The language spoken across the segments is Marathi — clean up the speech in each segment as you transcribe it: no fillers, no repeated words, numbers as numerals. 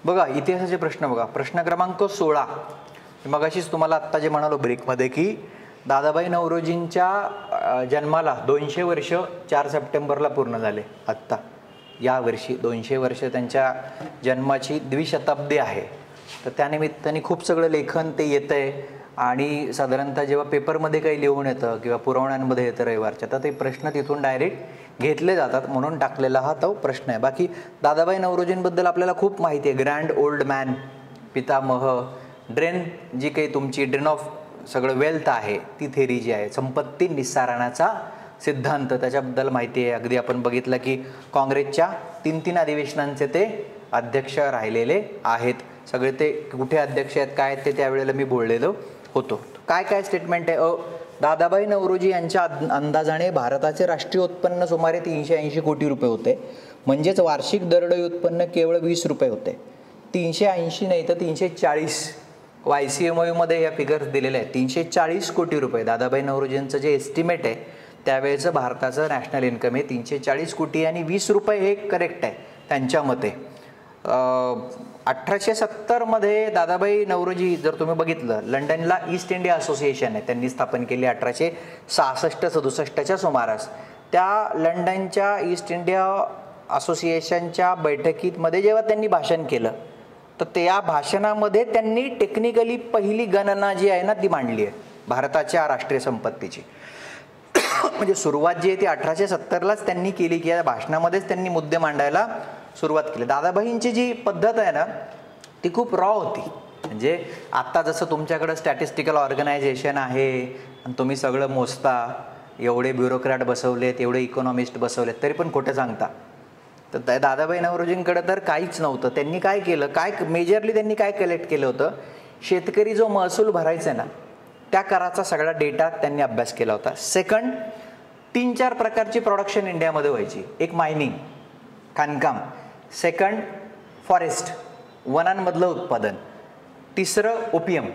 बघा इतिहासाचे प्रश्न बघा, प्रश्न क्रमांक 16. मगाशीच तुम्हाला आत्ता जे म्हणालो ब्रेकमध्ये की दादाभाई नौरोजींच्या जन्माला 200 वर्ष 4 सप्टेंबरला पूर्ण झाले. आत्ता यावर्षी 200 वर्ष त्यांच्या जन्माची द्विशताब्दी आहे. तर त्यानिमित्ताने खूप सगळं लेखन ते येतं आहे आणि साधारणतः जेव्हा पेपरमध्ये काही लिहून येतं किंवा पुरवण्यांमध्ये येतं रविवारच्या, तर ते प्रश्न तिथून डायरेक्ट घेतले जातात म्हणून टाकलेला हा तो प्रश्न आहे. बाकी दादाभाई नौरोजींबद्दल आपल्याला खूप माहिती आहे. ग्रँड ओल्ड मॅन, पितामह, ड्रेन जी काही तुमची ड्रेन ऑफ सगळं वेल्थ आहे ती थेरी जी आहे, संपत्ती निस्सारणाचा सिद्धांत, त्याच्याबद्दल माहिती आहे. अगदी आपण बघितलं की काँग्रेसच्या 3 अधिवेशनांचे ते अध्यक्ष राहिलेले आहेत. सगळे ते कुठे अध्यक्ष आहेत काय ते त्यावेळेला मी बोललेलो होतो. काय काय स्टेटमेंट आहे. दादाभाई नौरोजी यांच्या अंदाजाने भारताचे राष्ट्रीय उत्पन्न सुमारे 380 कोटी रुपये होते. म्हणजेच वार्षिक दरडोई उत्पन्न केवळ 20 रुपये होते. 380 नाही तर 340. YCMOU मध्ये या फिगर्स दिलेल्या आहेत. 340 कोटी रुपये दादाभाई नौरोजींचं जे एस्टिमेट आहे त्यावेळेचं भारताचं नॅशनल इन्कम आहे 340 कोटी आणि 20 रुपये हे करेक्ट आहे त्यांच्या मते. 1870 मध्ये दादाभाई नौरोजी जर तुम्ही बघितलं, लंडनला ईस्ट इंडिया असोसिएशन आहे त्यांनी स्थापन केली 1866-67च्या सुमारास. त्या लंडनच्या ईस्ट इंडिया असोसिएशनच्या बैठकीमध्ये जेव्हा त्यांनी भाषण केलं तर त्या भाषणामध्ये त्यांनी टेक्निकली पहिली गणना जी आहे ना ती मांडली आहे भारताच्या राष्ट्रीय संपत्तीची. म्हणजे सुरुवात जी आहे ती 1870लाच त्यांनी केली की या भाषणामध्येच त्यांनी मुद्दे मांडायला सुरुवात केली. दादाभाईंची जी पद्धत आहे ना ती खूप रॉ होती. म्हणजे आत्ता जसं तुमच्याकडं स्टॅटिस्टिकल ऑर्गनायझेशन आहे आणि तुम्ही सगळं मोजता, एवढे ब्युरोक्रॅट बसवलेत, एवढे इकॉनॉमिस्ट बसवलेत, तरी पण खोटं सांगता. तर दादाभाई नौरोजींकडे तर काहीच नव्हतं. त्यांनी काय केलं, काय मेजरली त्यांनी काय कलेक्ट केलं होतं, शेतकरी जो महसूल भरायचा ना त्या कराचा सगळा डेटा त्यांनी अभ्यास केला होता. सेकंड, 3-4 प्रकारची प्रोडक्शन इंडियामध्ये व्हायची. एक मायनिंग, खाणकाम. सेकंड फॉरेस्ट, वनांमधलं उत्पादन. तिसरं ओपियम,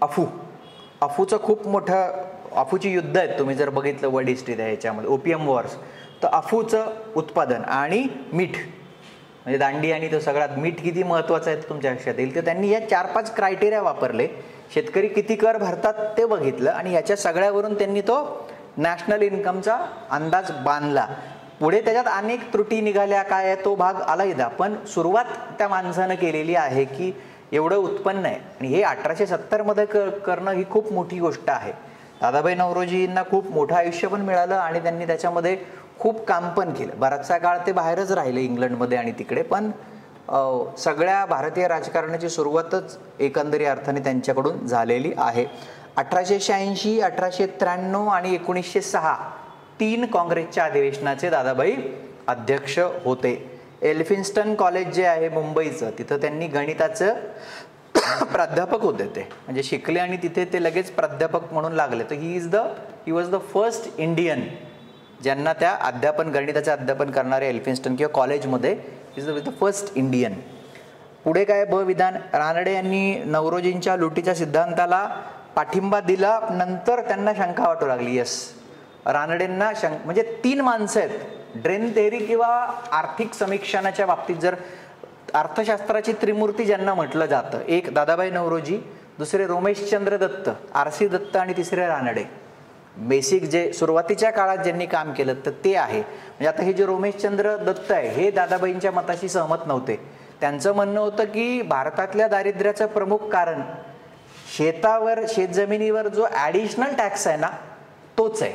अफूचं खूप मोठं, अफूची युद्ध आहेत तुम्ही जर बघितलं वर्ल्ड हिस्ट्री आहे याच्यामध्ये, ओपियम वॉर्स. तर अफूचं उत्पादन आणि मीठ, म्हणजे दांडी आणि तो सगळ्यात मीठ किती महत्त्वाचं आहे तुमच्या लक्षात येईल. तर त्यांनी या 4-5 क्रायटेरिया वापरले. शेतकरी किती कर भरतात ते बघितलं आणि याच्या सगळ्यावरून त्यांनी तो नॅशनल इन्कमचा अंदाज बांधला. पुढे त्याच्यात अनेक त्रुटी निघाल्या, काय आहे तो भाग आलायदा, पण सुरुवात त्या माणसानं केलेली आहे की एवढं उत्पन्न आहे आणि हे 1870 मध्ये करणं ही खूप मोठी गोष्ट आहे. दादाभाई नौरोजींना खूप मोठं आयुष्य पण मिळालं आणि त्यांनी त्याच्यामध्ये खूप काम पण केलं. बराचसा काळ ते बाहेरच राहिले इंग्लंडमध्ये आणि तिकडे, पण सगळ्या भारतीय राजकारणाची सुरुवातच एकंदरी अर्थाने त्यांच्याकडून झालेली आहे. 1886, 1893 आणि 1906 3 काँग्रेसच्या अधिवेशनाचे दादाभाई अध्यक्ष होते. एल्फिन्स्टन कॉलेज जे आहे मुंबईचं, तिथं त्यांनी गणिताचं प्राध्यापक होते. ते म्हणजे शिकले आणि तिथे ते लगेच प्राध्यापक म्हणून लागले. तर he was the first Indian ज्यांना त्या गणिताचे अध्यापन करणारे एल्फिन्स्टन किंवा कॉलेजमध्ये इज द फर्स्ट इंडियन. पुढे काय विधान, रानडे यांनी नौरोजींच्या लुटीच्या सिद्धांताला पाठिंबा दिला. नंतर त्यांना शंका वाटू लागली. रानडेंना म्हणजे 3 माणसं आहेत ड्रेन थेअरी किंवा आर्थिक समीक्षणाच्या बाबतीत, जर अर्थशास्त्राची त्रिमूर्ती ज्यांना म्हटलं जातं, एक दादाभाई नौरोजी, दुसरे रोमेशचंद्र दत्त, RC दत्त आणि तिसरे रानडे. बेसिक जे सुरुवातीच्या काळात ज्यांनी काम केलं तर ते आहे. म्हणजे आता हे जे रोमेशचंद्र दत्त आहे हे दादाभाईंच्या मताशी सहमत नव्हते. त्यांचं म्हणणं होतं की भारतातल्या दारिद्र्याचं प्रमुख कारण शेतजमिनीवर जो ॲडिशनल टॅक्स आहे ना तोच आहे.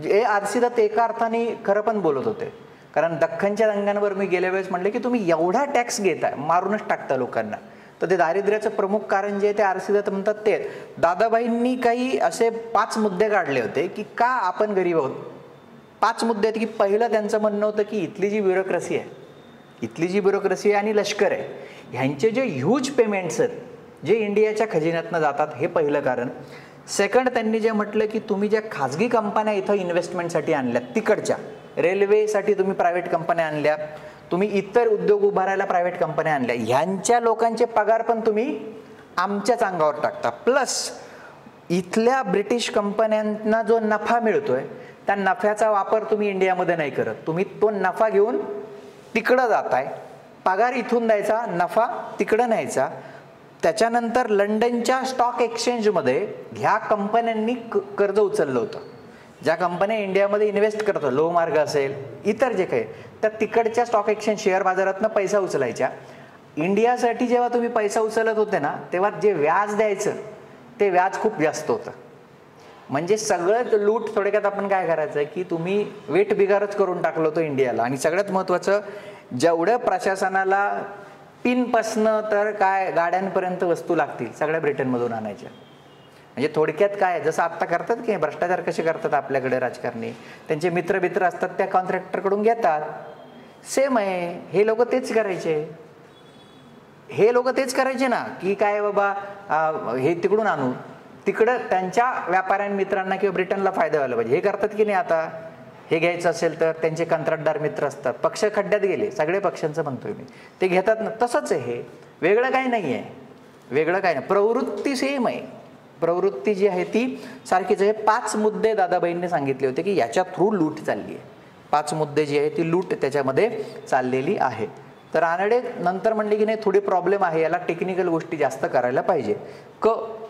हे RC दत्त एका अर्थाने खरं पण बोलत होते, कारण दख्खनच्या दंग्यांवर मी गेल्या वेळेस म्हटलं की तुम्ही एवढा टॅक्स घेताय, मारूनच टाकता लोकांना, तर ते दारिद्र्याचं प्रमुख कारण जे आहे ते RC दत्त म्हणतात ते. दादाभाईंनी काही असे 5 मुद्दे काढले होते की का आपण गरीब आहोत. 5 मुद्दे आहेत की पहिलं त्यांचं म्हणणं होतं की इथली जी ब्युरोक्रेसी आहे आणि लष्कर आहे ह्यांचे जे ह्यूज पेमेंट्स आहेत जे इंडियाच्या खजिन्यातनं जातात, हे पहिलं कारण. सेकंड, त्यांनी जे म्हटलं की तुम्ही ज्या खाजगी कंपन्या इथं इन्व्हेस्टमेंटसाठी आणल्या, तिकडच्या रेल्वेसाठी तुम्ही प्रायव्हेट कंपन्या आणल्या, तुम्ही इतर उद्योग उभारायला प्रायव्हेट कंपन्या आणल्या, ह्यांच्या लोकांचे पगार पण तुम्ही आमच्याच अंगावर टाकता. प्लस इथल्या ब्रिटिश कंपन्यांना जो नफा मिळतोय त्या नफ्याचा वापर तुम्ही इंडियामध्ये नाही करत, तुम्ही तो नफा घेऊन तिकडं जाताय पगार इथून द्यायचा, नफा तिकडं न्यायचा. त्याच्यानंतर लंडनच्या स्टॉक एक्सचेंजमध्ये ह्या कंपन्यांनी कर्ज उचललं होतं. ज्या कंपन्या इंडियामध्ये इन्व्हेस्ट करतात, लोहमार्ग असेल, इतर जे काही, त्या तिकडच्या स्टॉक एक्सचेंज शेअर बाजारातनं पैसा उचलायच्या. इंडियासाठी जेव्हा तुम्ही पैसा उचलत होते ना, तेव्हा जे व्याज द्यायचं ते व्याज खूप जास्त होतं. म्हणजे सगळं लूट, थोडक्यात आपण काय करायचं की तुम्ही वेठ बिगारच करून टाकलं होतं इंडियाला. आणि सगळ्यात महत्त्वाचं, जेवढं प्रशासनाला पिनपासनं तर काय गाड्यांपर्यंत वस्तू लागतील सगळ्या ब्रिटनमधून आणायच्या. म्हणजे थोडक्यात काय, जसं आत्ता करतात की भ्रष्टाचार कसे करतात आपल्याकडे राजकारणी, त्यांचे मित्र असतात त्या कॉन्ट्रॅक्टरकडून घेतात. सेम आहे, हे लोक तेच करायचे. ना की काय बाबा हे तिकडून आणू, तिकडं त्यांच्या व्यापाऱ्यां मित्रांना किंवा ब्रिटनला फायदा व्हायला पाहिजे, हे करतात की नाही. आता हे घ्यायचं असेल तर त्यांचे कंत्राटदार मित्र असतात, पक्ष खड्ड्यात गेले, सगळे पक्षांचं म्हणतोय मी, ते घेतात ना. तसंच आहे हे, वेगळं काही नाही आहे, वेगळं काय नाही. प्रवृत्ती सेम आहे, प्रवृत्ती जी आहे ती सारखीच आहे. 5 मुद्दे दादाबाईंनी सांगितले होते की याच्या थ्रू लूट चालली आहे. 5 मुद्दे जी आहे ती लूट त्याच्यामध्ये चाललेली आहे. तर रानडे नंतर म्हणले की नाही थोडी प्रॉब्लेम आहे, याला टेक्निकल गोष्टी जास्त करायला पाहिजे.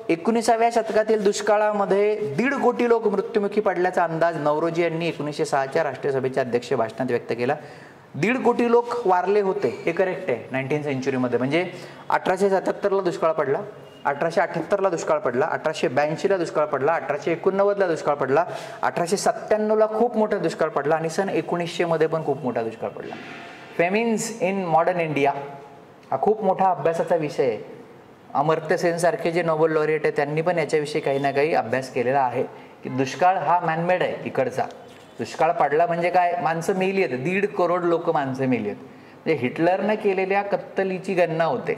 19व्या शतकातील दुष्काळामध्ये 1.5 कोटी लोक मृत्युमुखी पडल्याचा अंदाज नवरोजी यांनी 1906च्या राष्ट्रसभेच्या अध्यक्ष भाषणात व्यक्त केला. 1.5 कोटी लोक वारले होते, हे करेक्ट आहे 19th सेंचुरीमध्ये. म्हणजे 1877ला दुष्काळ पडला, 1878ला दुष्काळ पडला, 1882ला दुष्काळ पडला, 1889ला दुष्काळ पडला, 1897ला खूप मोठा दुष्काळ पडला आणि सन 1900 मध्ये पण खूप मोठा दुष्काळ पडला. फेमिन्स इन मॉडर्न इंडिया हा खूप मोठा अभ्यासाचा विषय आहे. अमर्त्य सेन सारखे जे नोबेल लॉरिएट आहे त्यांनी पण याच्याविषयी काही ना काही अभ्यास केलेला आहे की दुष्काळ हा मॅनमेड आहे. इकडचा दुष्काळ पडला म्हणजे काय, माणसं मेली आहेत, 1.5 करोड लोक माणसं मेली आहेत. म्हणजे हिटलरनं केलेल्या कत्तलीची गणना होते,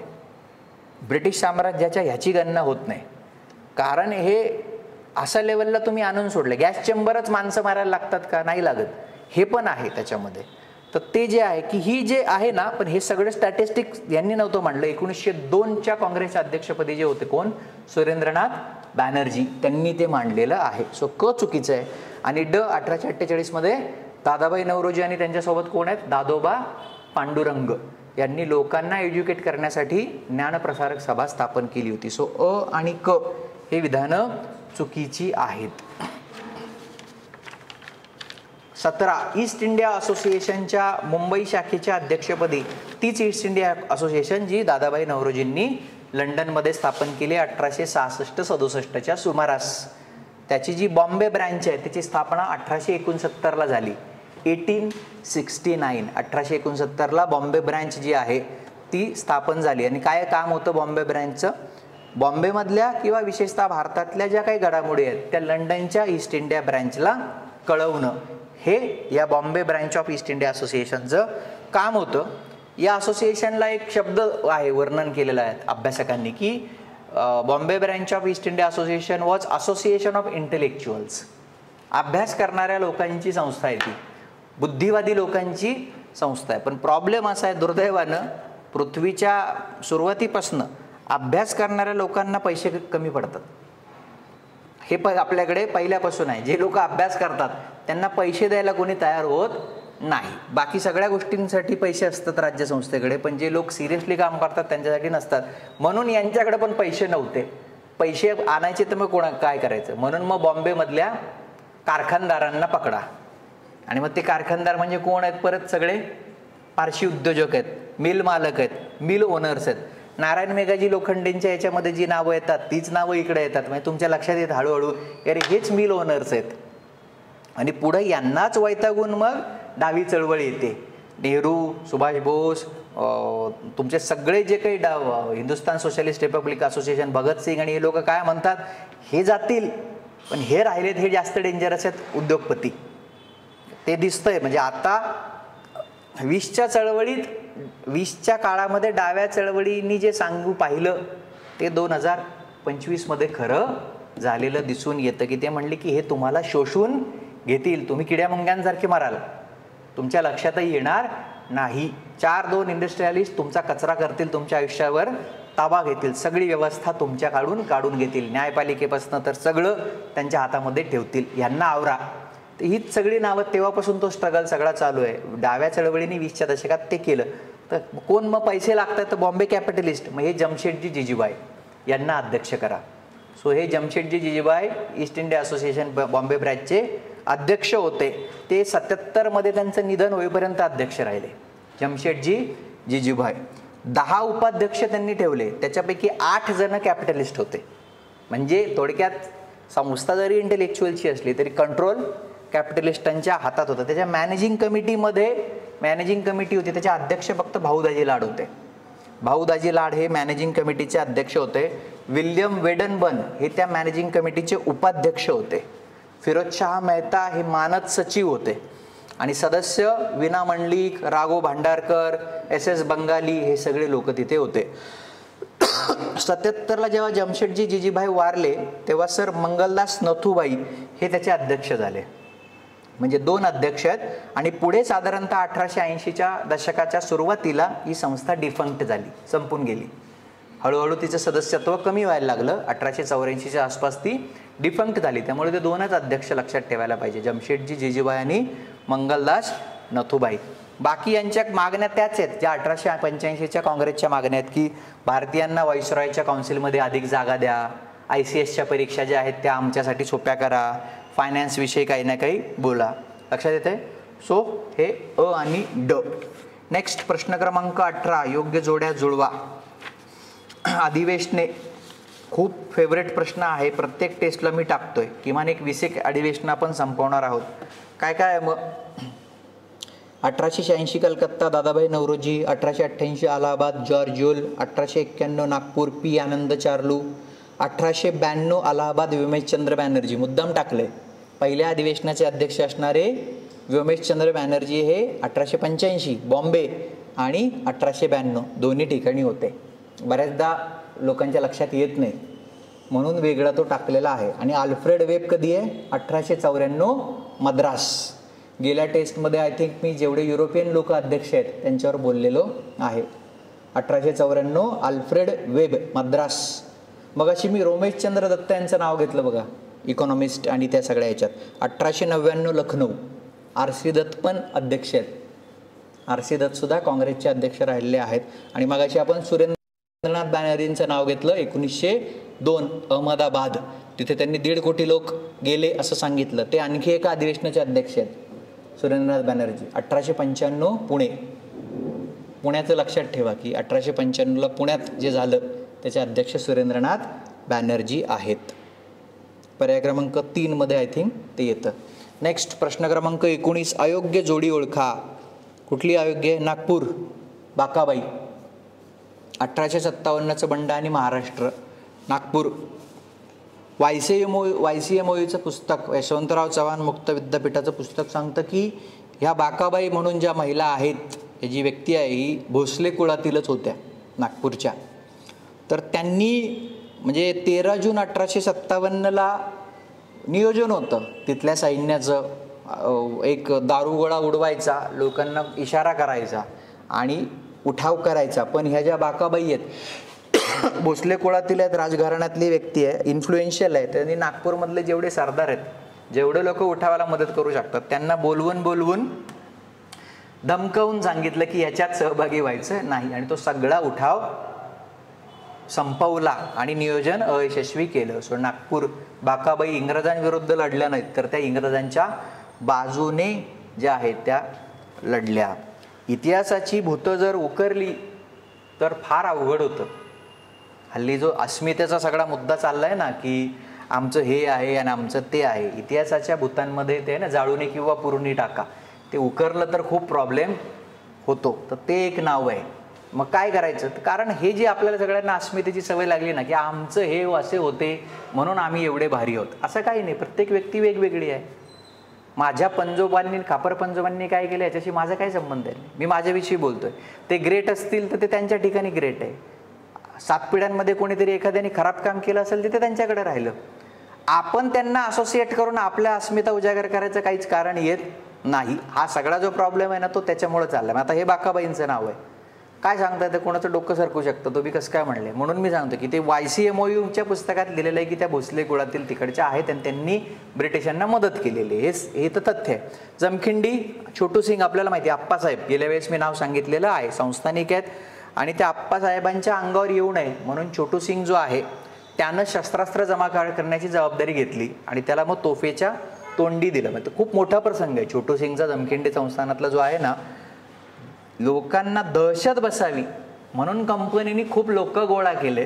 ब्रिटिश साम्राज्याच्या ह्याची गणना होत नाही. कारण हे अशा लेवलला तुम्ही आणून सोडले. गॅस चेंबरच माणसं मारायला लागतात का, नाही लागत, हे पण आहे त्याच्यामध्ये. तर ते जे आहे की ही जे आहे ना, पण हे सगळे स्टॅटिस्टिक्स यांनी नव्हतं मांडलं. 1902च्या काँग्रेसच्या अध्यक्षपदी जे होते कोण, सुरेंद्रनाथ बॅनर्जी, त्यांनी ते मांडलेलं आहे. सो चुकीचं आहे. आणि 1848 मध्ये दादाबाई नौरोजी आणि त्यांच्यासोबत कोण आहेत, दादोबा पांडुरंग यांनी लोकांना एज्युकेट करण्यासाठी ज्ञानप्रसारक सभा स्थापन केली होती. सो आणि हे विधानं चुकीची आहेत. 17 ईस्ट इंडिया असोसिएशनच्या मुंबई शाखेच्या अध्यक्षपदी, तीच ईस्ट इंडिया असोसिएशन जी दादाबाई नौरोजींनी लंडनमध्ये स्थापन केली 1866-67च्या सुमारास. त्याची जी बॉम्बे ब्रँच आहे त्याची स्थापना 1869ला झाली. 1869ला बॉम्बे ब्रँच जी आहे ती स्थापन झाली. आणि काय काम होतं बॉम्बे ब्रँचचं, बॉम्बेमधल्या किंवा विशेषतः भारतातल्या ज्या काही घडामोडी आहेत त्या लंडनच्या ईस्ट इंडिया ब्रँचला कळवणं, हे या Bombay branch of East India असोसिएशनचं काम होतं. या असोसिएशनला एक शब्द आहे, वर्णन केलेलं आहे अभ्यासकांनी की Bombay branch of East India association was association of intellectuals. अभ्यास करणाऱ्या लोकांची संस्था आहे ती, बुद्धिवादी लोकांची संस्था आहे. पण प्रॉब्लेम असा आहे दुर्दैवानं, पृथ्वीच्या सुरुवातीपासून अभ्यास करणाऱ्या लोकांना पैसे कमी पडतात. हे आपल्याकडे पहिल्यापासून आहे. जे लोक अभ्यास करतात त्यांना पैसे द्यायला कोणी तयार होत नाही. बाकी सगळ्या गोष्टींसाठी पैसे असतात राज्यसंस्थेकडे, पण जे लोक सिरियसली काम करतात त्यांच्यासाठी नसतात. म्हणून यांच्याकडे पण पैसे नव्हते. पैसे आणायचे तर मग काय करायचं, म्हणून मग बॉम्बेमधल्या कारखानदारांना पकडा. आणि मग ते कारखानदार म्हणजे कोण आहेत, परत सगळे पारशी उद्योजक आहेत, मिल मालक आहेत, मिल ओनर्स आहेत. नारायण मेघाजी लोखंडेंच्या याच्यामध्ये जी नावं येतात तीच नावं इकडे येतात. म्हणजे तुमच्या लक्षात येत हळूहळू, अरे हेच मिल ओनर्स आहेत. आणि पुढे यांनाच वैतागून मग डावी चळवळ येते. नेहरू, सुभाष बोस, तुमचे सगळे जे काही Hindustan socialist Republic association, Bhagat Singh आणि हे लोक काय म्हणतात, हे जातील पण हे राहिलेत, हे जास्त डेंजरस आहेत उद्योगपती. ते दिसतंय. म्हणजे आता 20च्या चळवळीत, 20च्या काळामध्ये डाव्या चळवळींनी जे सांगू पाहिलं ते 2025 मध्ये खरं झालेलं दिसून येतं. की ते म्हणले की हे तुम्हाला शोषून घेतील, तुम्ही किड्या मुंग्यांसारखे माराल, तुमच्या लक्षातही येणार नाही. 4-2 इंडस्ट्रियलिस्ट तुमचा कचरा करतील, तुमच्या आयुष्यावर ताबा घेतील, सगळी व्यवस्था तुमच्याकडून काढून घेतील, न्यायपालिकेपासून तर सगळं त्यांच्या हातामध्ये ठेवतील. यांना आवरा. हीच सगळी नावं, तेव्हापासून तो स्ट्रगल सगळा चालू आहे. डाव्या चळवळीने 20च्या दशकात ते केलं. तर कोण मग पैसे लागतात तर बॉम्बे कॅपिटलिस्ट, मग हे जमशेदजी जिजीबाई यांना अध्यक्ष करा. सो हे Jamshedji Jijibai East India association Bombay ब्रँचचे अध्यक्ष होते. ते 77 त्यांचं निधन होईपर्यंत अध्यक्ष राहिले जमशेदजी जिजीबाई. 10 उपाध्यक्ष त्यांनी ठेवले, त्याच्यापैकी 8 जण कॅपिटलिस्ट होते. म्हणजे थोडक्यात संस्था जरी इंटेलेक्च्युअलची असली तरी कंट्रोल कॅपिटलिस्टांच्या हातात होतं. त्याच्या मॅनेजिंग कमिटी होती, त्याचे अध्यक्ष फक्त भाऊदाजी लाड होते. भाऊदाजी लाड हे मॅनेजिंग कमिटीचे अध्यक्ष होते. विल्यम वेडनबर्न हे त्या मॅनेजिंग कमिटीचे उपाध्यक्ष होते. फिरोजशाह मेहता हे मानद सचिव होते. आणि सदस्य वीना मंडलिक, राघव भांडारकर, SS बंगाली हे सगळे लोक तिथे होते. 77ला जेव्हा जमशेदजी जिजीबाई वारले तेव्हा सर मंगलदास नथुबाई हे त्याचे अध्यक्ष झाले. म्हणजे 2 अध्यक्ष आहेत. आणि पुढे साधारणतः 1880च्या दशकाच्या सुरुवातीला ही संस्था डिफंक्ट झाली, संपून गेली. हळूहळू तिचं सदस्यत्व कमी व्हायला लागलं. 1884च्या आसपास ती डिफंक्ट झाली. त्यामुळे ते 2च अध्यक्ष लक्षात ठेवायला पाहिजे, जमशेदजी जिजीबाई आणि मंगलदास नथुबाई. बाकी यांच्या मागण्या त्याच आहेत ज्या 1885च्या काँग्रेसच्या मागण्या आहेत, की भारतीयांना व्हाईसरॉयच्या काउन्सिलमध्ये अधिक जागा द्या, ICSच्या परीक्षा ज्या आहेत त्या आमच्यासाठी सोप्या करा, फायनान्सविषयी काही ना काही बोला. लक्षात येते. सो हे अ आणि ड. नेक्स्ट प्रश्न क्रमांक 18, योग्य जोड्या जुळवा. अधिवेशने खूप फेवरेट प्रश्न आहे, प्रत्येक टेस्टला मी टाकतोय. किमान एक 20 अधिवेशन आपण संपवणार आहोत. काय काय आहे मग? 1886 Calcutta Dadabhai Naoroji, 1888 Allahabad George Yule, 1891 Nagpur P Anand Charlu, 1892 Allahabad Womesh Chandra Banerjee. मुद्दाम टाकले. पहिल्या अधिवेशनाचे अध्यक्ष असणारे व्योमेशचंद्र बॅनर्जी हे 1885 बॉम्बे आणि 1892 दोन्ही ठिकाणी होते. बऱ्याचदा लोकांच्या लक्षात येत नाही म्हणून वेगळा तो टाकलेला आहे. आणि अल्फ्रेड वेब कधी आहे? 1894 मद्रास. गेल्या टेस्टमध्ये आय थिंक मी जेवढे युरोपियन लोक अध्यक्ष आहेत त्यांच्यावर बोललेलो आहे. 1894 अल्फ्रेड वेब मद्रास. मग अशी मी रोमेशचंद्र दत्त यांचं नाव घेतलं बघा, इकॉनॉमिस्ट आणि त्या सगळ्या ह्याच्यात. 1899 लखनौ. RC दत्त पण अध्यक्ष आहेत. RC दत्त सुद्धा काँग्रेसचे अध्यक्ष राहिलेले आहेत. आणि मग अशी आपण सुरेंद्रनाथ बॅनर्जींचं नाव घेतलं 1902 अहमदाबाद. तिथे त्यांनी 1.5 कोटी लोक गेले असं सांगितलं. ते आणखी एका अधिवेशनाचे अध्यक्ष आहेत सुरेंद्रनाथ बॅनर्जी. 1895 पुणे. पुण्याचं लक्षात ठेवा की 1895ला पुण्यात जे झालं त्याचे अध्यक्ष सुरेंद्रनाथ बॅनर्जी आहेत. पर्याय क्रमांक 3 मध्ये आय थिंक ते येतं. नेक्स्ट प्रश्न क्रमांक 19, अयोग्य जोडी ओळखा. कुठली अयोग्य? नागपूर बाकाबाई. 1857चं बंड आणि महाराष्ट्र. नागपूर. YCMOUचं पुस्तक, यशवंतराव चव्हाण मुक्त विद्यापीठाचं पुस्तक सांगतं की ह्या बाकाबाई म्हणून ज्या महिला आहेत, ही जी व्यक्ती आहे ही भोसले कुळातीलच होत्या नागपूरच्या. तर त्यांनी म्हणजे 13 जून 1857ला नियोजन होतं तिथल्या सैन्याचं, एक दारुगोळा उडवायचा, लोकांना इशारा करायचा आणि उठाव करायचा. पण ह्या ज्या बाकाबाई आहेत भोसले कुळातील आहेत, राजघराण्यातली व्यक्ती आहे, इन्फ्लुएन्शियल आहे. त्यांनी नागपूरमधले जेवढे सरदार आहेत, जेवढे लोक उठावाला मदत करू शकतात त्यांना बोलवून धमकवून सांगितलं की ह्याच्यात सहभागी व्हायचं नाही. आणि तो सगळा उठाव संपवला आणि नियोजन अयशस्वी केलं. सो नागपूर बाकाबाई इंग्रजांविरुद्ध लढल्या नाहीत तर त्या इंग्रजांच्या बाजूने ज्या आहेत त्या लढल्या. इतिहासाची भूतं जर उकरली तर फार अवघड होतं. हल्ली जो अस्मितेचा सगळा मुद्दा चाललाय ना की आमचं हे आहे आणि आमचं ते आहे, इतिहासाच्या भूतांमध्ये ते ना जाळूने किंवा पुरुणी टाका, ते उकरलं तर खूप प्रॉब्लेम होतो. तर ते एक नाव आहे. मग काय करायचं? कारण हे जे आपल्याला सगळ्यांना अस्मितेची सवय लागली ना की आमचं हे असे होते म्हणून आम्ही एवढे भारी आहोत, असं काही नाही. प्रत्येक व्यक्ती वेगवेगळी आहे. माझ्या पंजोबांनी खापर पंजोबांनी काय केलं याच्याशी माझा काय संबंध आहे? मी माझ्याविषयी बोलतोय. ते ग्रेट असतील तर ते त्यांच्या ठिकाणी ग्रेट आहे. 7 पिढ्यांमध्ये कोणीतरी एखाद्याने खराब काम केलं असेल तर ते त्यांच्याकडे राहिलं. आपण त्यांना असोसिएट करून आपल्या अस्मिता उजागर करायचं काहीच कारण येत नाही. हा सगळा जो प्रॉब्लेम आहे ना तो त्याच्यामुळे चाललाय. आता हे बाकाबाईंचं नाव आहे. काय सांगता येतं, कोणाचं डोकं सरकू शकतं, तो बी कसं काय म्हणले. म्हणून मी सांगतो की ते YCMOUच्या पुस्तकात लिहिलेलं आहे की त्या भोसले कुळातील तिकडच्या आहेत आणि त्यांनी ब्रिटिशांना मदत केलेली आहे, हे तर तथ्य आहे. जमखिंडी, छोटू सिंग आपल्याला माहिती आहे, आप्पासाहेब गेल्या वेळेस मी नाव सांगितलेलं आहे, संस्थानिक आहेत. आणि त्या आप्पासाहेबांच्या अंगावर येऊ नये म्हणून छोटू सिंग जो आहे त्यानं शस्त्रास्त्र जमा करण्याची जबाबदारी घेतली आणि त्याला मग तोफेच्या तोंडी दिलं. म्हणजे खूप मोठा प्रसंग आहे छोटू सिंगचा जमखिंडी संस्थानातला जो आहे ना. लोकांना दहशत बसावी म्हणून कंपनीने खूप लोक गोळा केले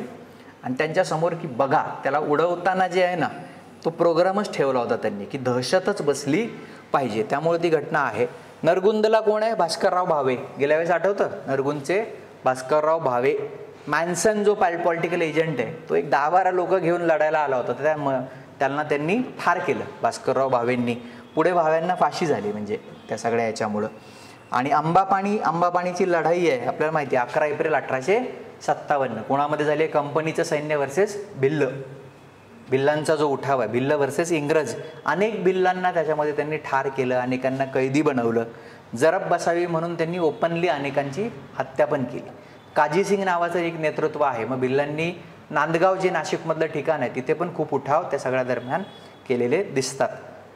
आणि त्यांच्यासमोर की बघा, त्याला उडवताना जे आहे ना तो प्रोग्रामच ठेवला होता त्यांनी की दहशतच बसली पाहिजे, त्यामुळे ती घटना आहे. नरगुंदला कोण आहे? भास्करराव भावे. गेल्या वेळेस आठवतं, नरगुंदचे भास्करराव भावे. मॅन्सन जो पॉलिटिकल एजंट आहे तो एक 10-12 लोक घेऊन लढायला आला होता, त्यांना त्यांनी ठार केलं भास्करराव भावेंनी. पुढे भाव्यांना फाशी झाली म्हणजे त्या सगळ्या याच्यामुळं. आणि अंबापाणीची लढाई आहे आपल्याला माहिती आहे, 11 एप्रिल 1857 कोणामध्ये झाली? कंपनीचं सैन्य वर्सेस भिल्लांचा जो उठाव आहे, भिल्ल वर्सेस इंग्रज. अनेक भिल्लांना त्याच्यामध्ये त्यांनी ठार केलं, अनेकांना कैदी बनवलं. जरब बसावी म्हणून त्यांनी ओपनली अनेकांची हत्या पण केली. काजीसिंग नावाचं एक नेतृत्व आहे. मग भिल्लांनी नांदगाव जे नाशिकमधलं ठिकाण आहे तिथे पण खूप उठाव त्या सगळ्या दरम्यान केलेले दिसतात.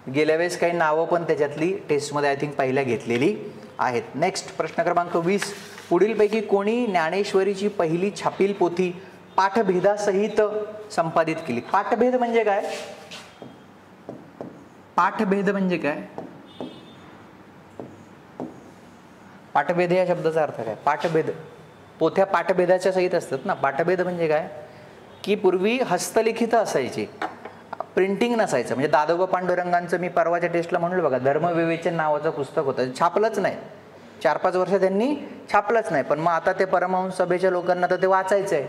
गेल्या वेळेस काही नावं पण त्याच्यातली टेस्टमध्ये आय थिंक पहिल्या घेतलेली आहेत. नेक्स्ट प्रश्न क्रमांक 20. पुढीलपैकी कोणी ज्ञानेश्वरीची पहिली छापील पोथी पाठभेदासहित संपादित केली? पाठभेद म्हणजे काय? पाठभेद म्हणजे काय? पाठभेद या शब्दाचा अर्थ काय? पाठभेद, पोथ्या पाठभेदाच्या सहित असतात ना. पाठभेद म्हणजे काय की पूर्वी हस्तलिखित असायची, प्रिंटिंग नसायचं. म्हणजे दादोबा पांडुरंगांचं मी परवाच्या टेस्टला म्हणलं बघा, धर्मविवेचन नावाचं पुस्तक होतं, छापलंच नाही. 4-5 वर्ष त्यांनी छापलंच नाही. पण मग आता ते परमहंस सभेच्या लोकांना तर ते वाचायचं आहे,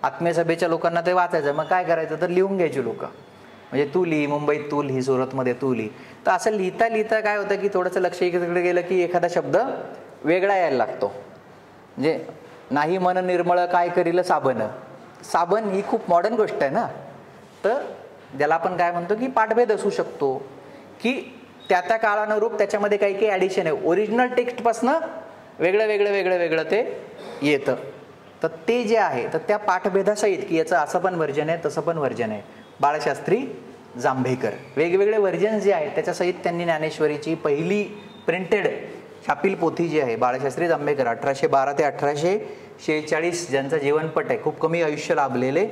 आत्मीय सभेच्या लोकांना ते वाचायचं. मग काय करायचं तर लिहून घ्यायची लोक, म्हणजे तू लिही, मुंबईत तू लिही, सुरतमध्ये तू लिही. तर असं लिहिता लिहिता काय होतं की थोडंसं लक्ष इकडे गेलं की एखादा शब्द वेगळा यायला लागतो. म्हणजे नाही मन निर्मळ काय करील साबण. साबण ही खूप मॉडर्न गोष्ट आहे ना. तर ज्याला आपण काय म्हणतो की पाठभेद असू शकतो की त्या काळानुरूप त्याच्यामध्ये काही काही ॲडिशन आहे, ओरिजिनल टेक्स्टपासनं वेगळं ते येतं. तर ते जे आहे तर त्या पाठभेदासहित की याचं असं पण व्हर्जन आहे तसं पण व्हर्जन आहे. बाळशास्त्री जांभेकर वेगवेगळे व्हर्जन जे आहेत त्याच्यासहित त्यांनी ज्ञानेश्वरीची पहिली प्रिंटेड छापील पोथी जी आहे बाळशास्त्री जांभेकर 1812 ते 1846 ज्यांचा जीवनपट आहे, खूप कमी आयुष्य लाभलेले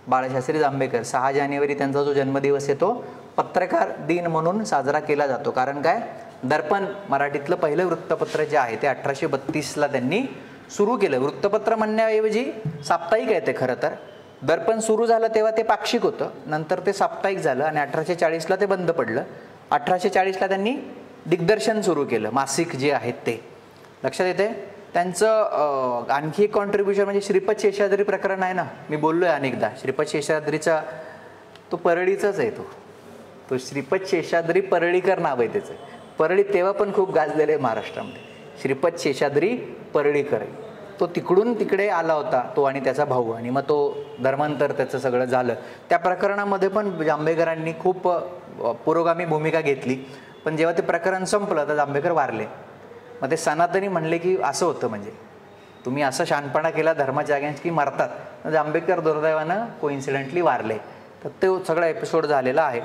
बाळशास्त्री जांभेकर. 6 जानेवारी त्यांचा जो जन्मदिवस आहे तो पत्रकार दिन म्हणून साजरा केला जातो. कारण काय, दर्पण मराठीतलं पहिलं वृत्तपत्र जे आहे ते 1832ला त्यांनी सुरू केलं. वृत्तपत्र म्हणण्याऐवजी साप्ताहिक आहे ते खरं तर. दर्पण सुरू झालं तेव्हा ते पाक्षिक होतं, नंतर ते साप्ताहिक झालं आणि 1840ला ते बंद पडलं. 1840ला त्यांनी दिग्दर्शन सुरू केलं, मासिक जे आहेत ते. लक्षात येते. त्यांचं आणखी एक कॉन्ट्रीब्युशन म्हणजे श्रीपद शेषाद्री प्रकरण आहे ना, मी बोललो आहे अनेकदा. श्रीपद शेषाद्रीचा तो परळीचाच आहे, तो श्रीपद शेषाद्री परळीकर नाव आहे त्याचं. परळी तेव्हा पण खूप गाजलेलं आहे महाराष्ट्रामध्ये. श्रीपद शेषाद्री परळीकर तो तिकडून तिकडे आला होता, तो आणि त्याचा भाऊ, आणि मग तो धर्मांतर त्याचं सगळं झालं. त्या प्रकरणामध्ये पण जांभेकरांनी खूप पुरोगामी भूमिका घेतली. पण जेव्हा ते प्रकरण संपलं तर जांभेकर वारले. मग ते सनातनी म्हणले की असं होतं, म्हणजे तुम्ही असं शहाणपणा केला धर्माच्या अगेन्स्ट की मरतात. जांभेकर दुर्दैवानं कोइन्सिडेंटली वारले. तर तो सगळा एपिसोड झालेला आहे.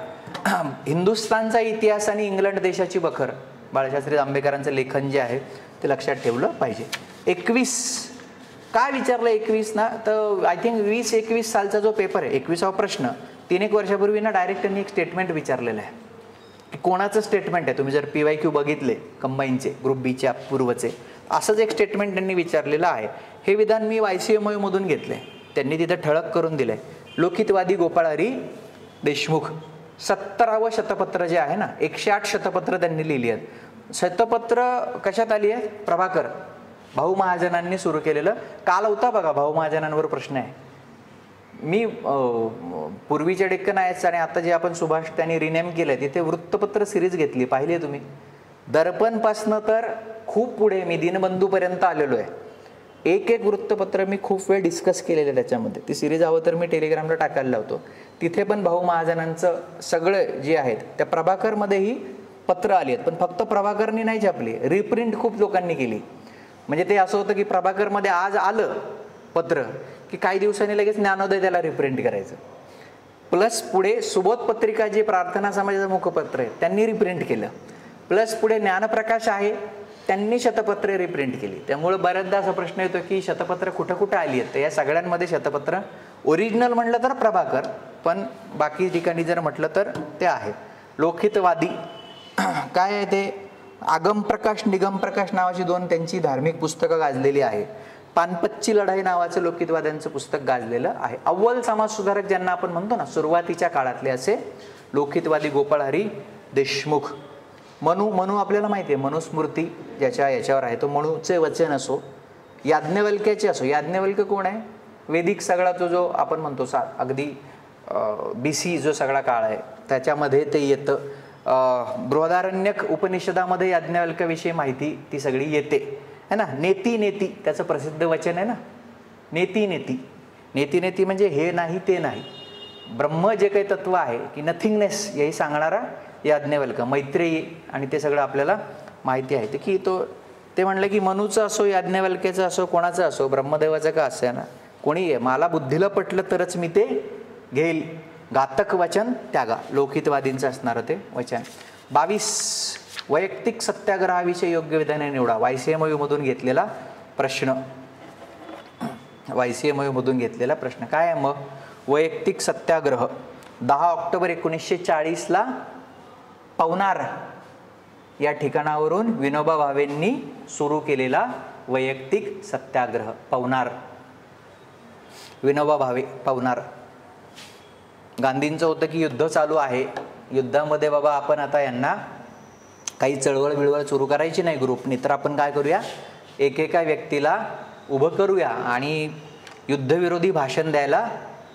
हिंदुस्थानचा इतिहास आणि इंग्लंड देशाची बखर बाळशास्त्री जांभेकरांचं लेखन जे आहे ते लक्षात ठेवलं पाहिजे. 21 काय विचारलं 21 ना, तर आय थिंक 20-21 सालचा जो पेपर आहे 21वा प्रश्न 3-1 वर्षापूर्वी ना डायरेक्ट त्यांनी एक स्टेटमेंट विचारलेलं आहे. कोणाचं स्टेटमेंट आहे? तुम्ही जर PYQ बघितले कंबाईनचे ग्रुप बीच्या पूर्वचे, असंच एक स्टेटमेंट त्यांनी विचारलेलं आहे. हे विधान मी YCMOU मधून घेतलंय, त्यांनी तिथं ठळक करून दिलंय. लोकहितवादी गोपाळ हरी देशमुख 17वं शतपत्र जे आहे ना, 108 शतपत्र त्यांनी लिहिली आहेत. शतपत्र कशात आली आहे? प्रभाकर भाऊ महाजनांनी सुरू केलेलं. काल होता बघा भाऊ महाजनांवर प्रश्न आहे. मी पूर्वीच्या डेक्कन आहेच आणि आता जे आपण सुभाष त्यांनी रिनेम केलंय तिथे वृत्तपत्र सिरीज घेतली, पाहिली आहे तुम्ही? दर्पणपासनं तर खूप पुढे मी दिनबंधूपर्यंत आलेलो आहे. एक वृत्तपत्र मी खूप वेळ डिस्कस केलेलं आहे त्याच्यामध्ये. ती सिरीज हवं तर मी टेलिग्रामला टाकायला लावतो. तिथे पण भाऊ महाजनांचं सगळं जे आहेत त्या प्रभाकरमध्येही पत्र आली आहेत. पण फक्त प्रभाकरनी नाही छापली, रिप्रिंट खूप लोकांनी केली. म्हणजे ते असं होतं की प्रभाकरमध्ये आज आलं पत्र की काही दिवसांनी लगेच ज्ञानोदय त्याला रिप्रिंट करायचं. प्लस पुढे सुबोध पत्रिका जे प्रार्थना समाजाचं मुखपत्र आहे त्यांनी रिप्रिंट केलं. प्लस पुढे ज्ञानप्रकाश आहे त्यांनी शतपत्रे रिप्रिंट केली. त्यामुळे बऱ्याचदा असा प्रश्न येतो की शतपत्र कुठं कुठं आली आहेत. तर या सगळ्यांमध्ये शतपत्र ओरिजिनल म्हटलं तर प्रभाकर, पण बाकी ठिकाणी जर म्हटलं तर ते आहे. लोकहितवादी काय आहे ते आगमप्रकाश निगमप्रकाश नावाची 2 त्यांची धार्मिक पुस्तकं गाजलेली आहे. पानपतची लढाई नावाचं लोकहितवाद्यांचं पुस्तक गाजलेलं आहे. अव्वल समाजसुधारक ज्यांना आपण म्हणतो ना, सुरुवातीच्या काळातले असे लोकहितवादी गोपाळ हरी देशमुख. मनू आपल्याला माहिती आहे, मनुस्मृती ज्याच्या याच्यावर आहे तो मनूचे वचन असो, याज्ञवल्क्याचे असो. याज्ञवल्क्य कोण आहे? वेदिक सगळा तो जो आपण म्हणतो अगदी BC जो सगळा काळ आहे त्याच्यामध्ये ते येतं. बृहदारण्यक उपनिषदामध्ये याज्ञवल्क्याविषयी माहिती ती सगळी येते है ना. नेती नेती त्याचं प्रसिद्ध वचन आहे ना, नेती नेती. नेती नेती म्हणजे हे नाही ते नाही, ब्रह्म जे काही तत्व आहे की नथिंगनेस हेही सांगणारा याज्ञवल्क्य. मैत्रेयी आणि ते सगळं आपल्याला माहिती आहे की ते म्हणलं की मनूचं असो, याज्ञवल्क्याचं असो, कोणाचं असो, ब्रह्मदेवाचं का असं ना कोणी आहे, मला बुद्धीला पटलं तरच मी ते घेईल. घातक वचन त्यागा, लोकहितवादींचं असणारं ते वचन. 22 वैयक्तिक सत्याग्रहाविषयी योग्य विधाने निवडा. YCMU मधून घेतलेला प्रश्न. YCMU मधून घेतलेला प्रश्न काय आहे मग? वैयक्तिक सत्याग्रह 10 ऑक्टोबर 1940 पवनार या ठिकाणावरून विनोबा भावेंनी सुरू केलेला वैयक्तिक सत्याग्रह. पवनार, विनोबा भावे पवनार. गांधींचं होतं की युद्ध चालू आहे, युद्धामध्ये बाबा आपण आता यांना काही चळवळ बिळवळ सुरू करायची नाही ग्रुपनी, तर आपण काय करूया, एकेका व्यक्तीला उभं करूया आणि युद्धविरोधी भाषण द्यायला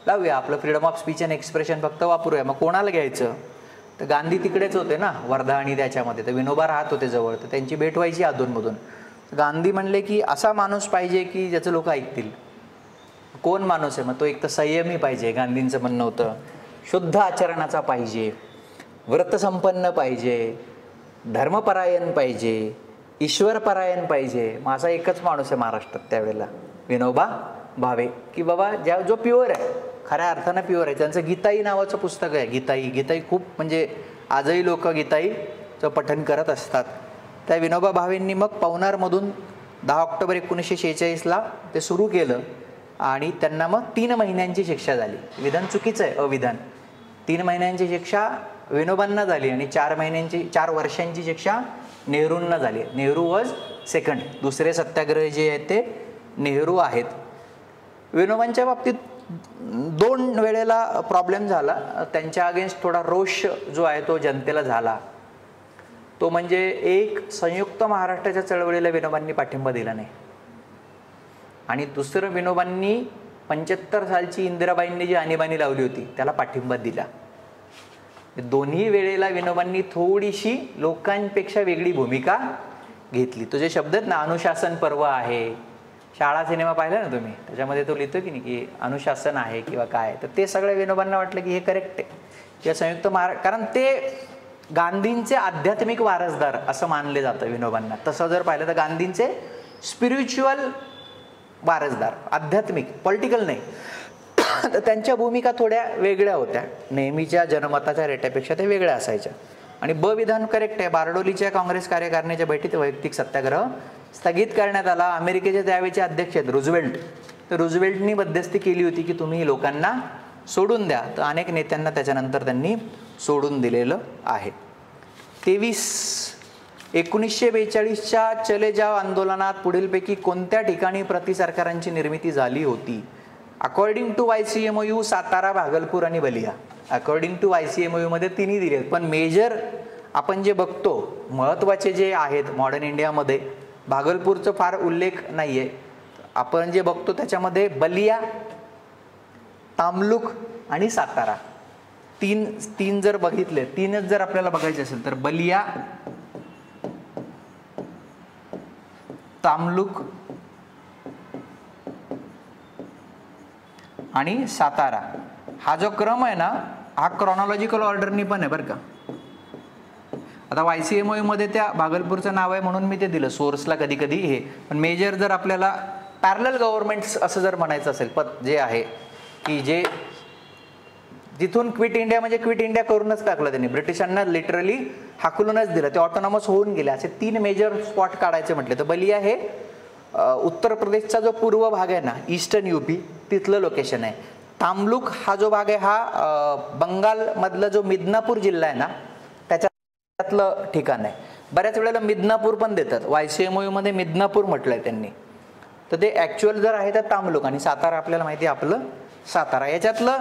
लावूया. आपलं freedom of speech and expression फक्त वापरूया. मग कोणाला घ्यायचं? तर गांधी तिकडेच होते ना वर्धा आणि त्याच्यामध्ये, तर विनोबा राहत होते जवळ, तर त्यांची भेट व्हायची अधूनमधून. गांधी म्हणले की असा माणूस पाहिजे की ज्याचं लोक ऐकतील. कोण माणूस आहे? मग तो एक तर संयमी पाहिजे, गांधींचं म्हणणं होतं. शुद्ध आचरणाचा पाहिजे, व्रतसंपन्न पाहिजे, धर्मपरायण पाहिजे, ईश्वरपरायण पाहिजे. माझा एकच माणूस आहे महाराष्ट्रात त्यावेळेला, विनोबा भावे, की बाबा जो प्युअर आहे, खऱ्या अर्थानं प्युअर आहे. त्यांचं गीताई नावाचं पुस्तक आहे. गीताई खूप म्हणजे आजही लोक गीताईचं पठण करत असतात. त्या विनोबा भावेंनी मग पवनारमधून 10 ऑक्टोबर 1946 ते सुरू केलं आणि त्यांना मग 3 महिन्यांची शिक्षा झाली. विधान चुकीचं आहे, अविधान. 3 महिन्यांची शिक्षा विनोबांना झाली आणि 4 वर्षांची शिक्षा नेहरूंना झाली. Nehru was second. दुसरे सत्याग्रह जे आहेत ते नेहरू आहेत. विनोबांच्या बाबतीत 2 वेळेला प्रॉब्लेम झाला. त्यांच्या अगेन्स्ट थोडा रोष जो आहे तो जनतेला झाला. तो म्हणजे एक, संयुक्त महाराष्ट्राच्या चळवळीला विनोबांनी पाठिंबा दिला नाही, आणि दुसरं, विनोबांनी 75 सालची इंदिराबाईंनी जी आणीबाणी लावली होती त्याला पाठिंबा दिला. दोन्ही वेळेला विनोबांनी थोडीशी लोकांपेक्षा वेगळी भूमिका घेतली. तो जे शब्द आहेत ना, अनुशासन पर्व आहे, शाळा सिनेमा पाहिला ना तुम्ही, त्याच्यामध्ये तो लिहितो की नाही की अनुशासन आहे किंवा काय, तर ते सगळं विनोबांना वाटलं की हे करेक्ट आहे किंवा संयुक्त कारण ते गांधींचे आध्यात्मिक वारसदार असं मानले जातं विनोबांना. तसं जर पाहिलं तर गांधींचे स्पिरिच्युअल वारसदार, आध्यात्मिक, पॉलिटिकल नाही. तर त्यांच्या भूमिका थोड्या वेगळ्या होत्या, नेहमीच्या जनमताच्या रेट्यापेक्षा ते वेगळ्या असायच्या. आणि विधान करेक्ट आहे. बारडोलीच्या काँग्रेस कार्यकारिणीच्या बैठकीत वैयक्तिक सत्याग्रह स्थगित करण्यात आला. अमेरिकेचे त्यावेळेचे अध्यक्ष आहेत रूझवेल्ट, तर रूझवेल्टनी मध्यस्थी केली होती की तुम्ही लोकांना सोडून द्या, तर अनेक नेत्यांना त्याच्यानंतर त्यांनी सोडून दिलेलं आहे. 23 1942च्या चले जाव आंदोलनात पुढीलपैकी कोणत्या ठिकाणी प्रतिसरकारांची निर्मिती झाली होती? According to YCMU Satara, Bhagalpur आणि बलिया. अकॉर्डिंग टू YCMU मध्ये तिन्ही दिले आहेत, पण मेजर आपण जे बघतो महत्त्वाचे जे आहेत मॉडर्न इंडियामध्ये, भागलपूरचं फार उल्लेख नाही आहे. आपण जे बघतो त्याच्यामध्ये बलिया, तामलुक आणि सातारा, तीन जर बघितले, 3च जर आपल्याला बघायचे असेल तर बलिया, तामलुक आणि सातारा. हा जो क्रम आहे ना, हा क्रॉनॉलॉजिकल ऑर्डरनी पण आहे बरं का. आता YCMOU मध्ये त्या भागलपूरचं नाव आहे म्हणून मी ते दिलं सोर्सला कधी कधी हे. पण मेजर जर आपल्याला पॅरलल गव्हर्नमेंट्स असं जर म्हणायचं असेल जे आहे की जे जिथून क्विट इंडिया म्हणजे क्विट इंडिया करूनच टाकलं त्यांनी, ब्रिटिशांना लिटरली हाकलूनच दिलं, ते ऑटोनॉमस होऊन गेले. असे 3 मेजर स्पॉट काढायचे म्हटले तर बलिया हे उत्तर प्रदेशचा जो पूर्व भाग आहे ना, ईस्टर्न UP तिथलं लोकेशन आहे. तामलुक हा जो भाग आहे हा बंगालमधला जो मिदनापूर जिल्हा आहे ना त्याच्यातलं ठिकाण आहे. बऱ्याच वेळेला मिदनापूर पण देतात, YCMOU मध्ये मिदनापूर म्हटलंय त्यांनी, तर ते ॲक्च्युअल जर आहे तर तामलुक. आणि सातारा आपल्याला माहिती आहे आपलं सातारा. याच्यातलं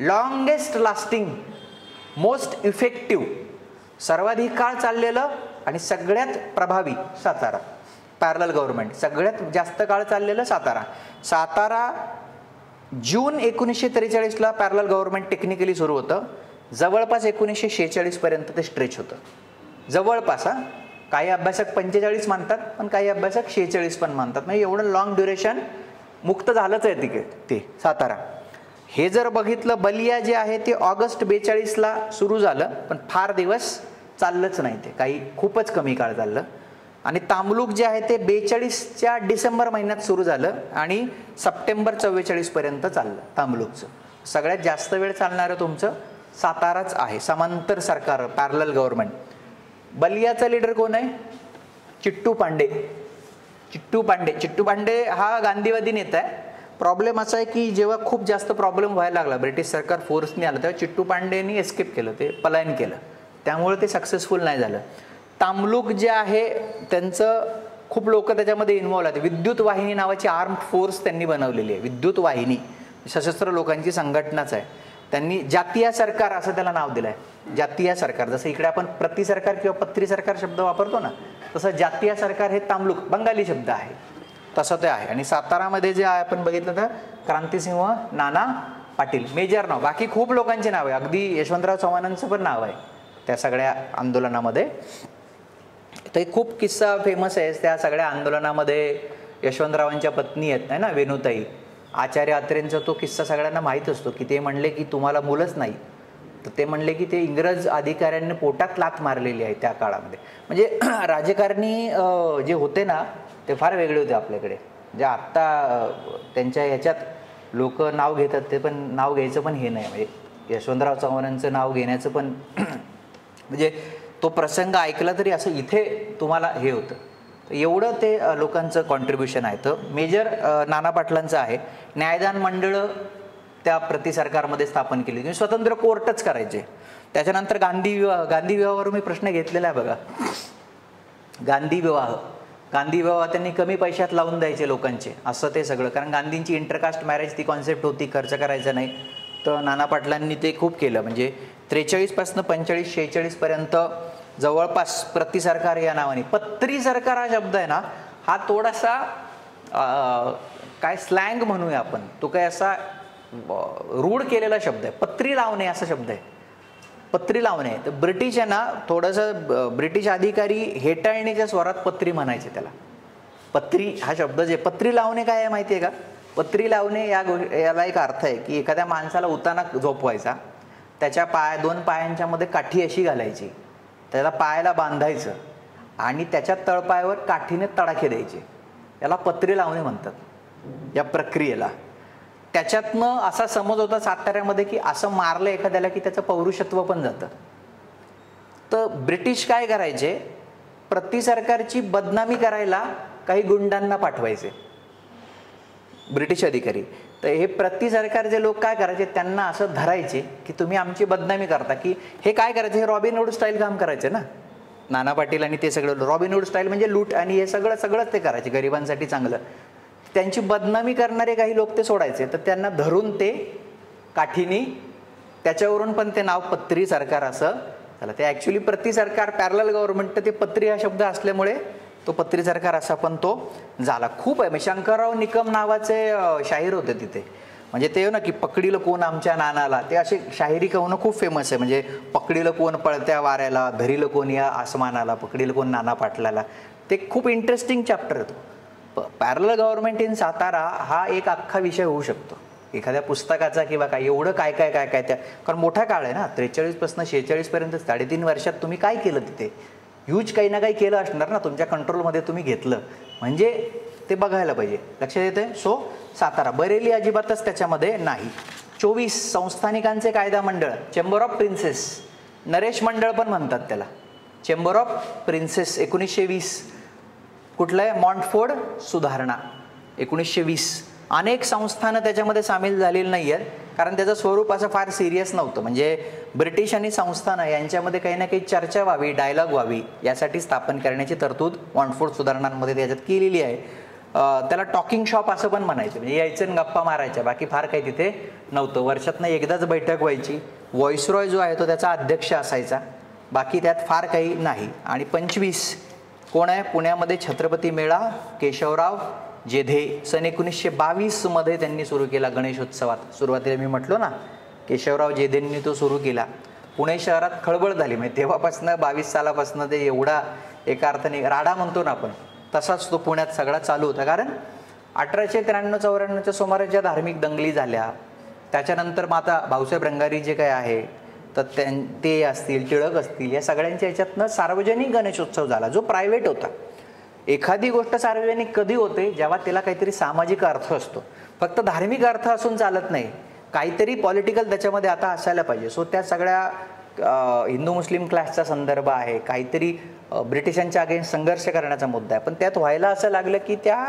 लॉंगेस्ट लास्टिंग, मोस्ट इफेक्टिव्ह, सर्वाधिक काळ चाललेलं आणि सगळ्यात प्रभावी सातारा. पॅरलल गव्हर्नमेंट सगळ्यात जास्त काळ चाललेलं सातारा. सातारा जून 1943ला पॅरलल गव्हर्नमेंट टेक्निकली सुरू होतं, जवळपास 1946 पर्यंत ते स्ट्रेच होतं. जवळपास काही अभ्यासक 45 मानतात पण काही अभ्यासक 46 पण मानतात. म्हणजे एवढं लॉंग ड्युरेशन मुक्त झालंच आहे तिकीट ते सातारा. हे जर बघितलं बलिया जे आहे ते ऑगस्ट 42ला सुरू झालं पण फार दिवस चाललंच नाही, ते काही खूपच कमी काळ चाललं. आणि तामलुक जे आहे ते 42च्या डिसेंबर महिन्यात सुरू झालं आणि सप्टेंबर 44 पर्यंत चाललं तामलुकचं. सगळ्यात जास्त वेळ चालणारं तुमचं साताराच आहे, समांतर सरकार पॅरलल गव्हर्नमेंट. बलियाचा लीडर कोण आहे? चिट्टू पांडे. चिट्टू पांडे हा गांधीवादी नेता आहे. प्रॉब्लेम असा आहे की जेव्हा खूप जास्त प्रॉब्लेम व्हायला लागला, ब्रिटिश सरकार फोर्सने आलं, तेव्हा चिट्टू पांडेनी एस्केप केलं, ते पलायन केलं, त्यामुळे ते सक्सेसफुल नाही झालं. तामलुक जे आहे त्यांचं खूप लोक त्याच्यामध्ये इन्व्हॉल्व आहेत. विद्युत वाहिनी नावाची आर्म्ड फोर्स त्यांनी बनवलेली आहे. विद्युत वाहिनी सशस्त्र लोकांची संघटनाच आहे. त्यांनी जातीय सरकार असं त्याला नाव दिलं आहे. जातीय सरकार, जसं इकडे आपण प्रति सरकार किंवा पत्री सरकार शब्द वापरतो ना, तसं जातीय सरकार हे तामलुक बंगाली शब्द आहे, तसं ते आहे. आणि सातारामध्ये जे आहे आपण बघितलं तर क्रांतिसिंह नाना पाटील मेजर नाव. बाकी खूप लोकांचे नाव आहे, अगदी यशवंतराव चव्हाणांचं पण नाव आहे त्या सगळ्या आंदोलनामध्ये. तर खूप किस्सा फेमस आहे त्या सगळ्या आंदोलनामध्ये. यशवंतरावांच्या पत्नी आहेत ना वेणुताई, आचार्य अत्रेंचा तो किस्सा सगळ्यांना माहीत असतो की ते म्हणले की तुम्हाला मुलंच नाही, तर ते म्हणले की ते इंग्रज अधिकाऱ्यांनी पोटात लाथ मारलेली आहे त्या काळामध्ये. म्हणजे राजकारणी जे होते ना ते फार वेगळे होते आपल्याकडे. म्हणजे आत्ता त्यांच्या ह्याच्यात लोक नाव घेतात, ते पण नाव घ्यायचं पण हे नाही. म्हणजे यशवंतराव चव्हाणांचं नाव घेण्याचं पण म्हणजे तो प्रसंग ऐकला तरी असं इथे तुम्हाला हे होतं. एवढं ते लोकांचं कॉन्ट्रीब्युशन आहे. तर मेजर नाना पाटलांचं आहे. न्यायदान मंडळं त्या प्रति सरकारमध्ये स्थापन केली, तुम्ही स्वतंत्र कोर्टच करायचे. त्याच्यानंतर गांधी विवाहावर मी प्रश्न घेतलेला आहे बघा. गांधी विवाह त्यांनी कमी पैशात लावून द्यायचे लोकांचे, असं ते सगळं. कारण गांधींची इंटरकास्ट मॅरेज ती कॉन्सेप्ट होती, खर्च करायचा नाही. तर नाना पाटलांनी ते खूप केलं. म्हणजे 43 पासून 45-46 पर्यंत जवळपास प्रति सरकार या नावाने. पत्री सरकार हा शब्द आहे ना, हा थोडासा काय स्लँग म्हणूया आपण, तो काय असा रूढ केलेला शब्द आहे. पत्री लावणे असा शब्द आहे, पत्री लावणे. तर ब्रिटिश आहे ना, थोडंसं ब्रिटिश अधिकारी हेटाळणीच्या स्वरात पत्री म्हणायचे त्याला. पत्री हा शब्द जे पत्री लावणे काय आहे माहिती आहे का? पत्री लावणे याला एक अर्थ आहे की एखाद्या माणसाला उताना झोपवायचा, त्याच्या दोन पायांच्या मध्ये काठी अशी घालायची, त्याला पायाला बांधायचं आणि त्याच्या तळपायावर काठीने तडाखे द्यायचे, याला पत्री लावणे म्हणतात या प्रक्रियेला. त्याच्यातनं असा समज होता साताऱ्यामध्ये की असं मारलं एखाद्याला की त्याचं पौरुषत्व पण जातं. तर ब्रिटिश काय करायचे, प्रति सरकारची बदनामी करायला काही गुंडांना पाठवायचे ब्रिटिश अधिकारी. तर हे प्रति सरकारचे लोक काय करायचे, त्यांना असं धरायचे की तुम्ही आमची बदनामी करता. की हे काय करायचे, हे रॉबिनहूड स्टाईल काम करायचे ना नाना पाटील आणि ते सगळं. रॉबिनहूड स्टाईल म्हणजे लूट आणि हे सगळंच ते करायचे गरिबांसाठी चांगलं. त्यांची बदनामी करणारे काही लोक ते सोडायचे, तर त्यांना धरून ते काठीनी, त्याच्यावरून पण ते नाव पत्री सरकार असं झालं. ते ॲक्च्युली प्रति सरकार पॅरलल गव्हर्नमेंट, तर ते पत्री हा शब्द असल्यामुळे तो पत्री सरकार असा पण तो झाला. खूप आहे. शंकरराव निकम नावाचे शाहीर होते तिथे. म्हणजे ते ना की पकडील कोण आमच्या नानाला, ते असे शाहिरी कवनं खूप फेमस आहे. म्हणजे पकडील कोण पळत्या वाऱ्याला, धरील कोण या आसमानाला, पकडील कोण नाना पाटलाला. ते खूप इंटरेस्टिंग चॅप्टर आहे तो. पॅरलल गव्हर्नमेंट इन सातारा हा एक अख्खा विषय होऊ शकतो. एखाद्या पुस्तकाचा किंवा काय एवढं काय काय काय काय त्या, कारण मोठा काळ आहे ना, 43पासून 46पर्यंत 3.5 वर्षात तुम्ही काय केलं तिथे, ह्यूज काही ना काही केलं असणार ना, तुमच्या कंट्रोलमध्ये तुम्ही घेतलं म्हणजे ते बघायला पाहिजे. लक्षात येते. सो सातारा, बरेली अजिबातच त्याच्यामध्ये नाही. 24 संस्थानिकांचे कायदा मंडळ, चेंबर ऑफ प्रिन्सेस, नरेश मंडळ पण म्हणतात त्याला, चेंबर ऑफ प्रिन्सेस 1920. कुठलं आहे, मॉन्टफोर्ड सुधारणा 1920. अनेक संस्थानं त्याच्यामध्ये सामील झालेली नाही आहेत, कारण त्याचं स्वरूप असं फार सिरियस नव्हतं. म्हणजे ब्रिटिश आणि संस्थानं यांच्यामध्ये काही ना काही चर्चा व्हावी, डायलॉग व्हावी यासाठी स्थापन करण्याची तरतूद मॉन्टफोर्ड सुधारणांमध्ये त्याच्यात केलेली आहे. त्याला टॉकिंग शॉप असं पण म्हणायचं, म्हणजे यायचं आणि गप्पा मारायच्या, बाकी फार काही तिथे नव्हतं. वर्षातनं एकदाच बैठक व्हायची. व्हॉइसरॉय जो आहे तो त्याचा अध्यक्ष असायचा, बाकी त्यात फार काही नाही. आणि 25 कोण आहे, पुण्यामध्ये छत्रपती मेळा, केशवराव जेधे सन 1922 मध्ये त्यांनी सुरू केला गणेशोत्सवात. सुरुवातीला मी म्हटलो ना, केशवराव जेधेंनी तो सुरू केला. पुणे शहरात खळबळ झाली, म्हणजे तेव्हापासून 22 सालापासून ते एवढा एका अर्थाने राडा म्हणतो ना आपण, तसाच तो पुण्यात सगळा चालू होता. कारण 1893-94च्या सुमारे ज्या धार्मिक दंगली झाल्या, त्याच्यानंतर मग आता भाऊसाहेब रंगारी जे काय आहे तर ते असतील, टिळक असतील, या सगळ्यांच्या ह्याच्यातनं सार्वजनिक गणेशोत्सव झाला, जो प्रायव्हेट होता. एखादी गोष्ट सार्वजनिक कधी होते, जेव्हा त्याला काहीतरी सामाजिक अर्थ असतो. फक्त धार्मिक अर्थ असून चालत नाही, काहीतरी पॉलिटिकल त्याच्यामध्ये आता असायला पाहिजे. सो त्या सगळ्या हिंदू मुस्लिम क्लॅशचा संदर्भ आहे, काहीतरी ब्रिटिशांच्या अगेन्स्ट संघर्ष करण्याचा मुद्दा आहे. पण त्यात व्हायला असं लागलं की त्या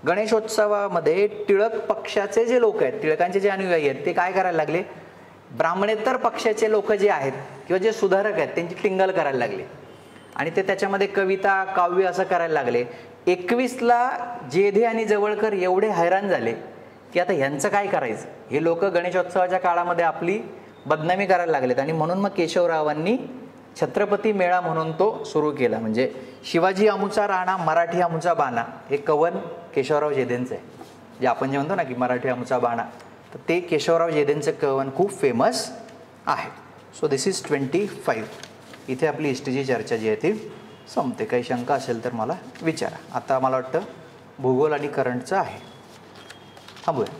गणेशोत्सवामध्ये टिळक पक्षाचे जे लोक आहेत, टिळकांचे जे अनुयायी आहेत, ते काय करायला लागले, ब्राह्मणेतर पक्षाचे लोक जे आहेत किंवा जे सुधारक आहेत त्यांची टिंगल करायला लागले. आणि ते त्याच्यामध्ये कविता काव्य असं करायला लागले. 21ला जेधे आणि जवळकर एवढे हैराण झाले की आता ह्यांचं काय करायचं, हे लोक गणेशोत्सवाच्या काळामध्ये आपली बदनामी करायला लागलेत. आणि म्हणून मग केशवरावांनी छत्रपती मेळा म्हणून तो सुरू केला. म्हणजे शिवाजी आमुचा राणा, मराठी आमुचा बाणा, हे कवन केशवराव जेधेंचं आहे. जे आपण जे म्हणतो ना की मराठी आमुचा बाणा, तर ते केशवराव जेधेंचं कवन खूप फेमस आहे. So this is 25. इथे आपली हिस्ट्रीची चर्चा जी आहे ती संपते. काही शंका असेल तर मला विचारा. आता मला वाटतं भूगोल आणि करंटचं आहे. थांबूया.